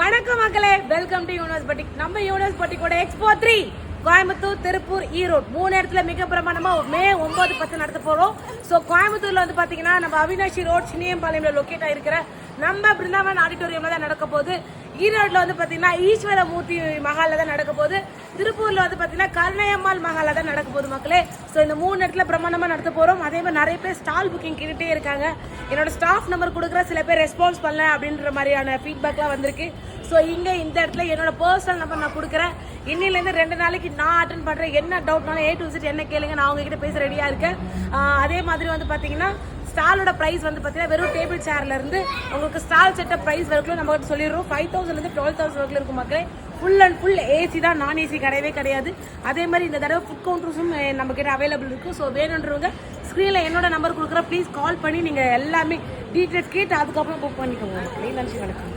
வணக்கம் மக்களே, welcome to universe பட்டிக். நம்ம யூனிவர்ஸ் பட்டிக்கோட எக்ஸ்போ 3 கோயம்புத்தூர், திருப்பூர், ஈரோடு 3 இடத்துல மிக பிரமாண்டமா மே 9, 10 நடத்த போறோம். ஸோ கோயம்புத்தூர்ல வந்து பாத்தீங்கன்னா நம்ம அவினாஷி ரோட் சினியம்பாளையம்ல லொக்கேட் ஆயிருக்கிற நம்ம பிருந்தாவன் ஆடிட்டோரியம்ல தான் நடக்க போகுது. ஈரோடுல வந்து பாத்தீங்கன்னா ஈஸ்வரமூர்த்தி மஹால்ல தான் நடக்க போகுது. திருப்பூர்ல வந்து பாத்தீங்கன்னா கருணையம்மாள் மஹால்ல தான் நடக்க போகுது மக்களே. ஸோ இந்த 3 இடத்துல பிரமாண்டமா நடத்த போறோம். அதே மாதிரி நிறைய பேர் ஸ்டால் புக்கிங் கேட்டுட்டே இருக்காங்க. என்னோட ஸ்டாஃப் நம்பர் கொடுக்குற சில பேர் ரெஸ்பான்ஸ் பண்ணல அப்படின்ற மாதிரியான ஃபீட்பேக்லாம் வந்திருக்கு. ஸோ இங்கே இந்த இடத்துல என்னோட பர்சனல் நம்பர் நான் கொடுக்குறேன். இன்னிலேருந்து 2 நாளைக்கு நான் அட்டன் பண்ணுறேன். என்ன டவுட்னாலும் A to Z என்ன கேளுங்க, நான் உங்ககிட்ட பேச ரெடியாக இருக்கேன். அதே மாதிரி வந்து பார்த்தீங்கன்னா ஸ்டாலோட ப்ரைஸ் வந்து பார்த்தீங்கன்னா வெறும் டேபிள் சேர்லேருந்து உங்களுக்கு ஸ்டால் செட்டப் ப்ரைஸ் வரைக்கும் நம்ம கிட்ட சொல்லிடுறோம். 5,000 12,000 வரைக்கும் இருக்கும் மக்களே. ஃபுல் அண்ட் ஃபுல் ஏசி தான், நான் ஏசி கிடையவே கிடையாது. அதே மாதிரி இந்த தடவை ஃபுட் கவுண்டர்ஸும் நம்ம கிட்ட அவைலபிள் இருக்குது. ஸோ வேணுன்றவங்க ஸ்க்ரீனில் என்னோட நம்பர் கொடுக்குறேன். ப்ளீஸ் கால் பண்ணி நீங்கள் எல்லாமே டீட்டெயில்ஸ் கேட்டு அதுக்கப்புறம் புக் பண்ணிக்கோங்க. நன்றி, வணக்கம்.